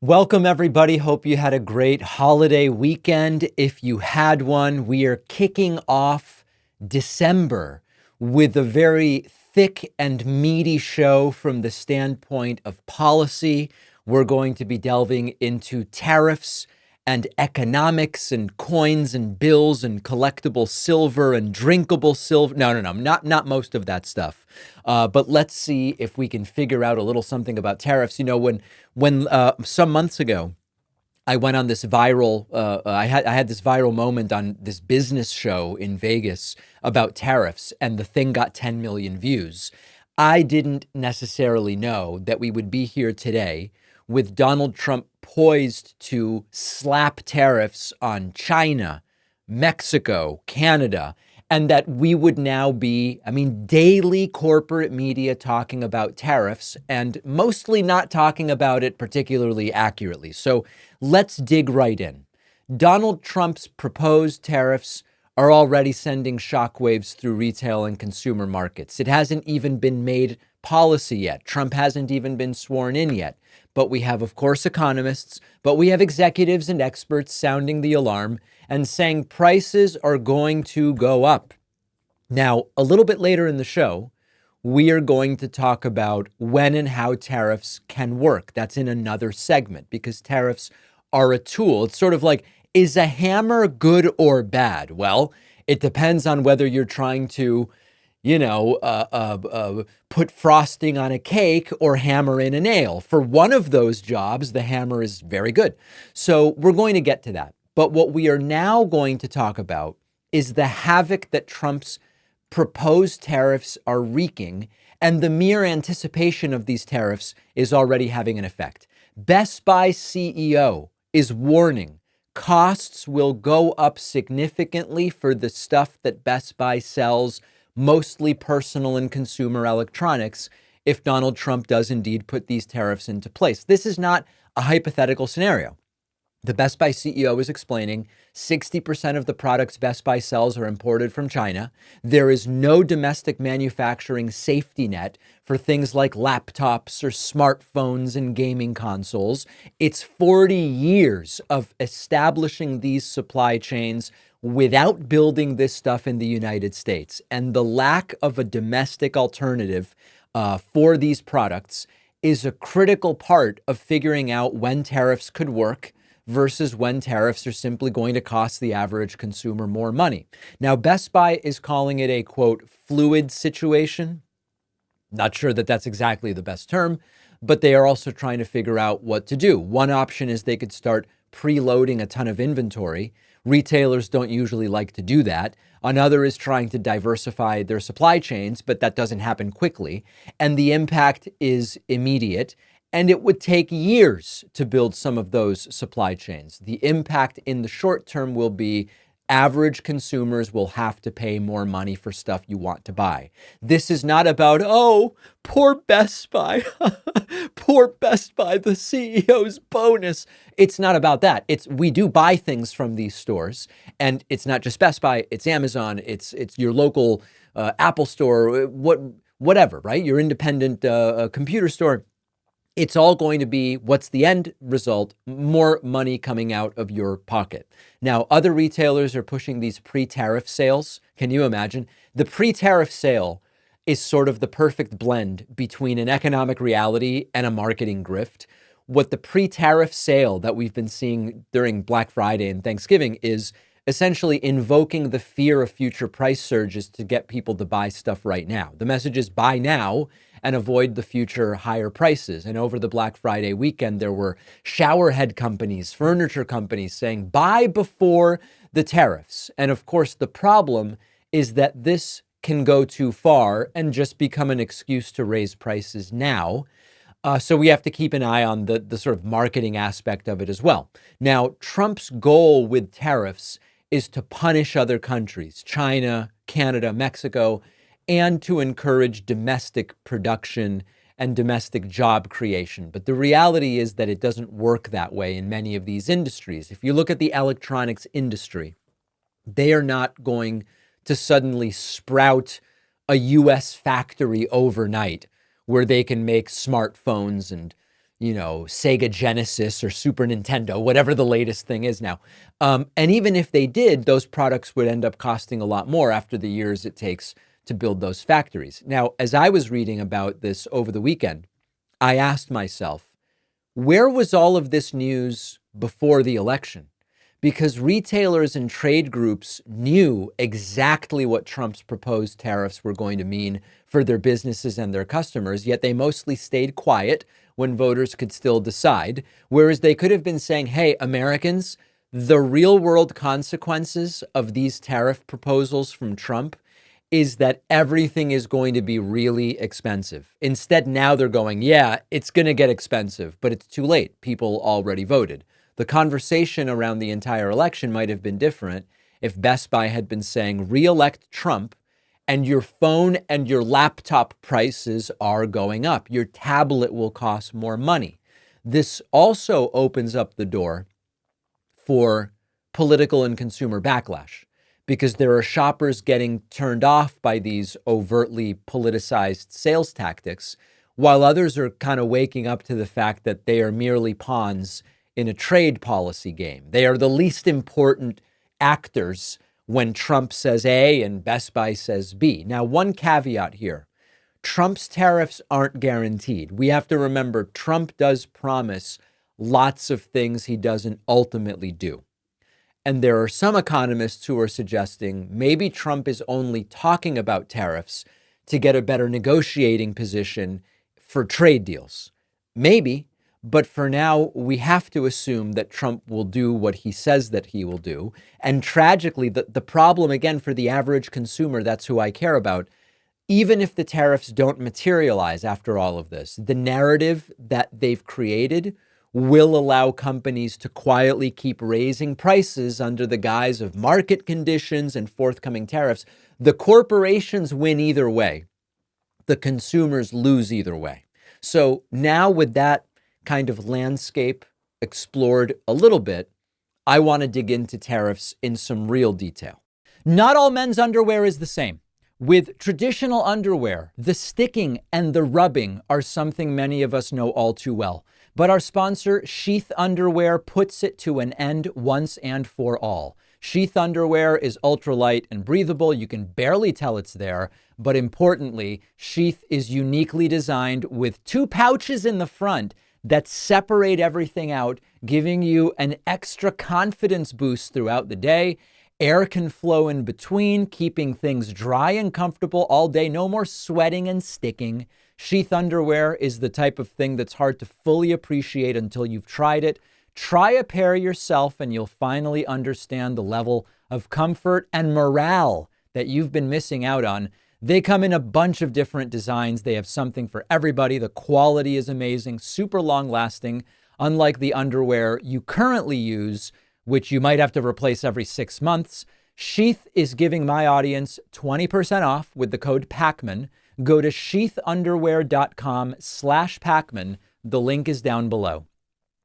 Welcome, everybody. Hope you had a great holiday weekend. If you had one, we are kicking off December with a very thick and meaty show from the standpoint of policy. We're going to be delving into tariffs and economics and coins and bills and collectible silver and drinkable silver. No, not most of that stuff. But let's see if we can figure out a little something about tariffs. You know, when some months ago, I went on this viral. I had this viral moment on this business show in Vegas about tariffs, and the thing got 10 million views. I didn't necessarily know that we would be here today with Donald Trump poised to slap tariffs on China, Mexico, Canada, and that we would now be, daily corporate media talking about tariffs and mostly not talking about it particularly accurately. So let's dig right in. Donald Trump's proposed tariffs are already sending shockwaves through retail and consumer markets. It hasn't even been made policy yet. Trump hasn't even been sworn in yet. But we have, of course, economists, but we have executives and experts sounding the alarm and saying prices are going to go up. Now, a little bit later in the show, we are going to talk about when and how tariffs can work. That's in another segment because tariffs are a tool. It's sort of like, is a hammer good or bad? Well, it depends on whether you're trying to, put frosting on a cake or hammer in a nail. For one of those jobs, the hammer is very good. So we're going to get to that. But what we are now going to talk about is the havoc that Trump's proposed tariffs are wreaking, and the mere anticipation of these tariffs is already having an effect. Best Buy CEO is warning costs will go up significantly for the stuff that Best Buy sells, mostly personal and consumer electronics, if Donald Trump does indeed put these tariffs into place. This is not a hypothetical scenario. The Best Buy CEO is explaining 60% of the products Best Buy sells are imported from China. There is no domestic manufacturing safety net for things like laptops or smartphones and gaming consoles. It's 40 years of establishing these supply chains without building this stuff in the United States. And the lack of a domestic alternative for these products is a critical part of figuring out when tariffs could work versus when tariffs are simply going to cost the average consumer more money. Now, Best Buy is calling it a, quote, fluid situation. Not sure that that's exactly the best term, but they are also trying to figure out what to do. One option is they could start preloading a ton of inventory. Retailers don't usually like to do that. Another is trying to diversify their supply chains, but that doesn't happen quickly. And the impact is immediate. And it would take years to build some of those supply chains. The impact in the short term will be average consumers will have to pay more money for stuff you want to buy. This is not about, oh, poor Best Buy, poor Best Buy, the CEO's bonus. It's not about that. We do buy things from these stores, and it's not just Best Buy, it's Amazon, it's your local Apple store, whatever, right? Your independent computer store. It's all going to be, what's the end result? More money coming out of your pocket. Now, other retailers are pushing these pre-tariff sales. Can you imagine? The pre-tariff sale is sort of the perfect blend between an economic reality and a marketing grift. What the pre-tariff sale that we've been seeing during Black Friday and Thanksgiving is essentially invoking the fear of future price surges to get people to buy stuff right now. The message is buy now and avoid the future higher prices. And over the Black Friday weekend, there were shower head companies, furniture companies saying buy before the tariffs. And of course, the problem is that this can go too far and just become an excuse to raise prices now. So we have to keep an eye on the sort of marketing aspect of it as well. Now, Trump's goal with tariffs is to punish other countries, China, Canada, Mexico, and to encourage domestic production and domestic job creation. But the reality is that it doesn't work that way in many of these industries. If you look at the electronics industry, they are not going to suddenly sprout a US factory overnight where they can make smartphones and Sega Genesis or Super Nintendo, whatever the latest thing is now. And even if they did, those products would end up costing a lot more after the years it takes to build those factories. Now, as I was reading about this over the weekend, I asked myself, where was all of this news before the election? Because retailers and trade groups knew exactly what Trump's proposed tariffs were going to mean for their businesses and their customers, yet they mostly stayed quiet when voters could still decide, whereas they could have been saying, hey, Americans, the real world consequences of these tariff proposals from Trump is that everything is going to be really expensive. Instead, now they're going, yeah, it's going to get expensive, but it's too late. People already voted. The conversation around the entire election might have been different if Best Buy had been saying, re-elect Trump, and your phone and your laptop prices are going up. Your tablet will cost more money. This also opens up the door for political and consumer backlash, because there are shoppers getting turned off by these overtly politicized sales tactics, while others are kind of waking up to the fact that they are merely pawns in a trade policy game. They are the least important actors when Trump says A and Best Buy says B. Now, one caveat here. Trump's tariffs aren't guaranteed. We have to remember Trump does promise lots of things he doesn't ultimately do. And there are some economists who are suggesting maybe Trump is only talking about tariffs to get a better negotiating position for trade deals. Maybe, but for now, we have to assume that Trump will do what he says that he will do. And tragically, the problem, again, for the average consumer, that's who I care about, even if the tariffs don't materialize after all of this, the narrative that they've created will allow companies to quietly keep raising prices under the guise of market conditions and forthcoming tariffs. The corporations win either way. The consumers lose either way. So now with that kind of landscape explored a little bit, I want to dig into tariffs in some real detail. Not all men's underwear is the same. With traditional underwear, the sticking and the rubbing are something many of us know all too well. But our sponsor, Sheath Underwear, puts it to an end once and for all. Sheath Underwear is ultralight and breathable. You can barely tell it's there. But importantly, Sheath is uniquely designed with 2 pouches in the front that separate everything out, giving you an extra confidence boost throughout the day. Air can flow in between, keeping things dry and comfortable all day. No more sweating and sticking. Sheath underwear is the type of thing that's hard to fully appreciate until you've tried it. Try a pair yourself and you'll finally understand the level of comfort and morale that you've been missing out on. They come in a bunch of different designs. They have something for everybody. The quality is amazing, super long lasting, unlike the underwear you currently use, which you might have to replace every 6 months. Sheath is giving my audience 20% off with the code PACMAN. Go to sheathunderwear.com/PACMAN. The link is down below.